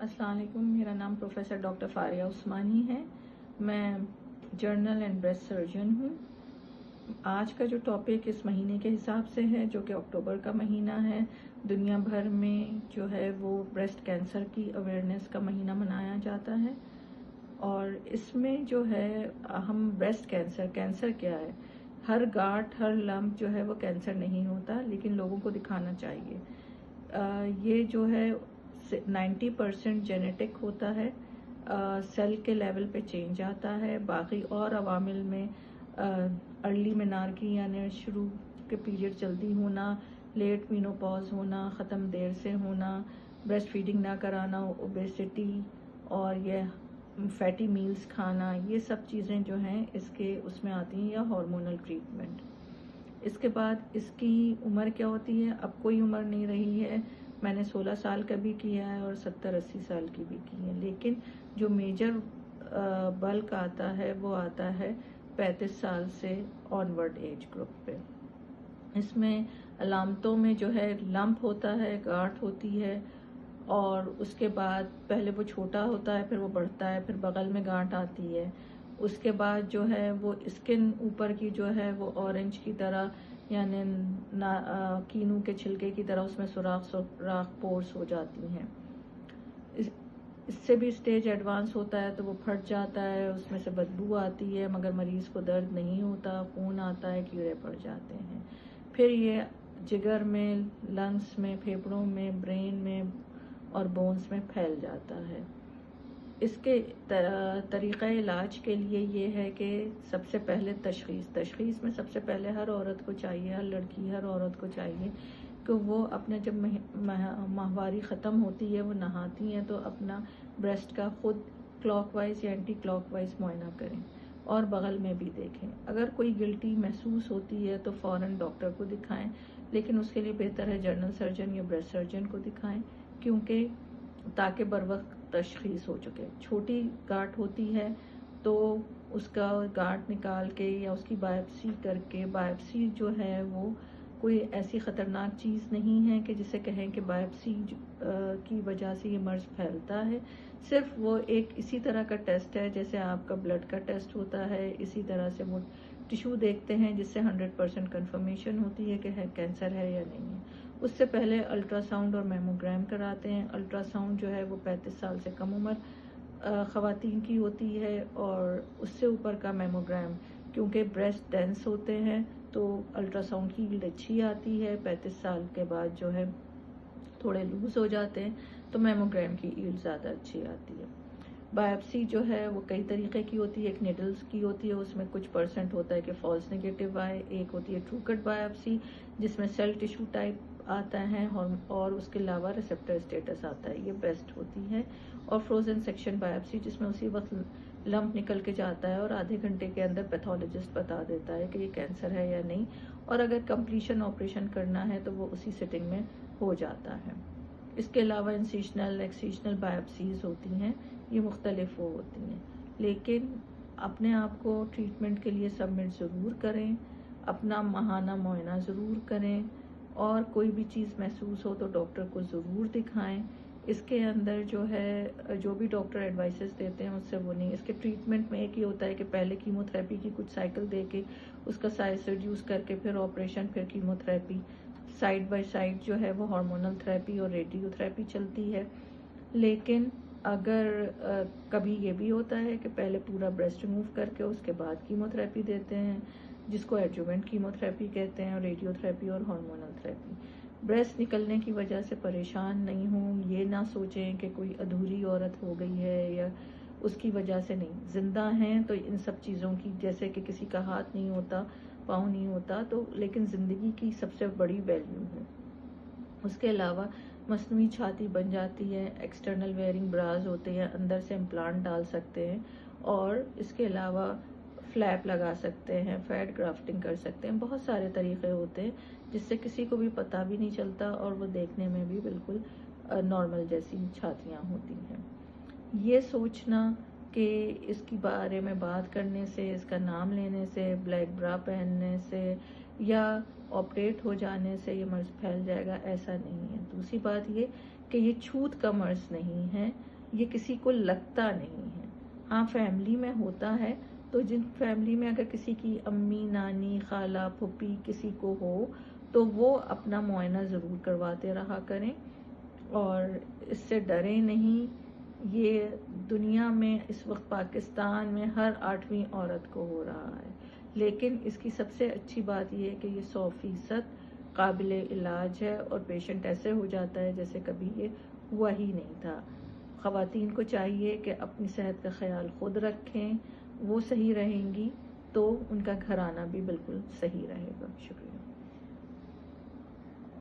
अस्सलाम वालेकुम। मेरा नाम प्रोफेसर डॉक्टर फारिया उस्मानी है। मैं जर्नल एंड ब्रेस्ट सर्जन हूँ। आज का जो टॉपिक इस महीने के हिसाब से है, जो कि अक्टूबर का महीना है, दुनिया भर में जो है वो ब्रेस्ट कैंसर की अवेयरनेस का महीना मनाया जाता है। और इसमें जो है हम ब्रेस्ट कैंसर क्या है, हर गांठ हर लम्प जो है वो कैंसर नहीं होता, लेकिन लोगों को दिखाना चाहिए। ये जो है 90% जेनेटिक होता है, सेल के लेवल पे चेंज आता है। बाकी और अवामिल में अर्ली मेनार्की यानी शुरू के पीरियड जल्दी होना, लेट मीनोपॉज होना, ख़त्म देर से होना, ब्रेस्ट फीडिंग ना कराना, ओबेसिटी और ये फैटी मील्स खाना, ये सब चीज़ें जो हैं इसके उसमें आती हैं, या हार्मोनल ट्रीटमेंट। इसके बाद इसकी उम्र क्या होती है? अब कोई उम्र नहीं रही है। मैंने 16 साल का भी किया है और 70-80 साल की भी की है, लेकिन जो मेजर बल्क आता है वो आता है 35 साल से ऑनवर्ड एज ग्रुप पे। इसमें अलामतों में जो है लंप होता है, गांठ होती है, और उसके बाद पहले वो छोटा होता है, फिर वो बढ़ता है, फिर बगल में गांठ आती है। उसके बाद जो है वो स्किन ऊपर की जो है वो ऑरेंज की तरह, यानी कीनू के छिलके की तरह उसमें सुराख पोर्स हो जाती हैं। इससे भी स्टेज एडवांस होता है तो वो फट जाता है, उसमें से बदबू आती है, मगर मरीज को दर्द नहीं होता, खून आता है, कीड़े पड़ जाते हैं। फिर ये जिगर में, लंग्स में, फेफड़ों में, ब्रेन में और बोन्स में फैल जाता है। इसके तरीक़ा इलाज के लिए ये है कि सबसे पहले तशख़ीस में सबसे पहले हर औरत को चाहिए, हर लड़की, हर औरत को चाहिए कि वो अपने जब माहवारी ख़त्म होती है, वो नहाती हैं, तो अपना ब्रेस्ट का खुद क्लॉकवाइज या एंटी क्लॉकवाइज मुआयना करें और बगल में भी देखें। अगर कोई गिल्टी महसूस होती है तो फ़ौरन डॉक्टर को दिखाएं, लेकिन उसके लिए बेहतर है जनरल सर्जन या ब्रेस्ट सर्जन को दिखाएं, क्योंकि ताकि बर वक्त तशख़ीस हो चुके। छोटी गांठ होती है तो उसका गांठ निकाल के या उसकी बायोप्सी करके, बायोप्सी जो है वो कोई ऐसी ख़तरनाक चीज़ नहीं है कि जिसे कहें कि बायोप्सी की वजह से ये मर्ज़ फैलता है। सिर्फ वो एक इसी तरह का टेस्ट है जैसे आपका ब्लड का टेस्ट होता है, इसी तरह से वो टिश्यू देखते हैं जिससे 100% कन्फर्मेशन होती है कि है कैंसर है या नहीं है। उससे पहले अल्ट्रासाउंड और मेमोग्राम कराते हैं। अल्ट्रासाउंड जो है वो 35 साल से कम उम्र ख़वातीन की होती है, और उससे ऊपर का मेमोग्राम, क्योंकि ब्रेस्ट डेंस होते हैं तो अल्ट्रासाउंड की यील्ड अच्छी आती है। 35 साल के बाद जो है थोड़े लूज हो जाते हैं तो मेमोग्राम की यील्ड ज़्यादा अच्छी आती है। बायोप्सी जो है वो कई तरीके की होती है। एक निडल्स की होती है, उसमें कुछ परसेंट होता है कि फॉल्स नेगेटिव आए। एक होती है ट्रू कट बायोप्सी जिसमें सेल टिश्यू टाइप आता है और उसके अलावा रिसेप्टर स्टेटस आता है, ये बेस्ट होती है। और फ्रोजन सेक्शन बायोप्सी जिसमें उसी वक्त लंप निकल के जाता है और आधे घंटे के अंदर पैथोलॉजिस्ट बता देता है कि ये कैंसर है या नहीं, और अगर कंप्लीशन ऑपरेशन करना है तो वो उसी सिटिंग में हो जाता है। इसके अलावा इंसिशनल एक्सिशनल बायोप्सीज होती हैं, ये मुख्तलिफ वो होती हैं। लेकिन अपने आप को ट्रीटमेंट के लिए सबमिट ज़रूर करें, अपना माहाना मुआयना ज़रूर करें, और कोई भी चीज़ महसूस हो तो डॉक्टर को ज़रूर दिखाएं। इसके अंदर जो है जो भी डॉक्टर एडवाइसेस देते हैं उससे वो नहीं। इसके ट्रीटमेंट में एक ही होता है कि पहले कीमोथेरेपी की कुछ साइकिल दे के उसका साइज रिड्यूस करके फिर ऑपरेशन, फिर कीमोथेरेपी, साइड बाय साइड जो है वो हार्मोनल थेरेपी और रेडियोथेरेपी चलती है। लेकिन अगर कभी ये भी होता है कि पहले पूरा ब्रेस्ट रिमूव करके उसके बाद कीमोथेरेपी देते हैं, जिसको एडजुवेंट कीमोथेरेपी कहते हैं, और रेडियोथेरेपी और हार्मोनल थेरेपी। ब्रेस्ट निकलने की वजह से परेशान नहीं हों, ये ना सोचें कि कोई अधूरी औरत हो गई है या उसकी वजह से नहीं। जिंदा हैं तो इन सब चीज़ों की, जैसे कि किसी का हाथ नहीं होता, पाँव नहीं होता, तो लेकिन ज़िंदगी की सबसे बड़ी वैल्यू है। उसके अलावा मसनूई छाती बन जाती है, एक्सटर्नल वेयरिंग ब्राज होते हैं, अंदर से इम्प्लांट डाल सकते हैं, और इसके अलावा फ्लैप लगा सकते हैं, फैट ग्राफ्टिंग कर सकते हैं। बहुत सारे तरीक़े होते हैं जिससे किसी को भी पता भी नहीं चलता और वो देखने में भी बिल्कुल नॉर्मल जैसी छातियाँ होती हैं। ये सोचना कि इसके बारे में बात करने से, इसका नाम लेने से, ब्लैक ब्रा पहनने से या ऑपरेट हो जाने से ये मर्ज़ फैल जाएगा, ऐसा नहीं है। दूसरी बात ये کہ یہ چھوت کا مرض نہیں ہے، یہ کسی کو لگتا نہیں ہے. ہاں فیملی میں ہوتا ہے، تو جن فیملی میں اگر کسی کی امی، نانی، خالہ، پھوپھی کسی کو ہو تو وہ اپنا معائنہ ضرور کرواتے رہا کریں اور اس سے ڈریں نہیں. یہ دنیا میں اس وقت پاکستان میں ہر 8ویں عورت کو ہو رہا ہے، لیکن اس کی سب سے اچھی بات یہ ہے کہ یہ 100% قابل علاج ہے اور پیشنٹ ایسے ہو جاتا ہے جیسے کبھی یہ ہوا ہی نہیں تھا. خواتین کو چاہیے کہ اپنی صحت کا خیال خود رکھیں، وہ صحیح رہیں گی تو ان کا گھرانہ بھی بالکل صحیح رہے گا. شکریہ.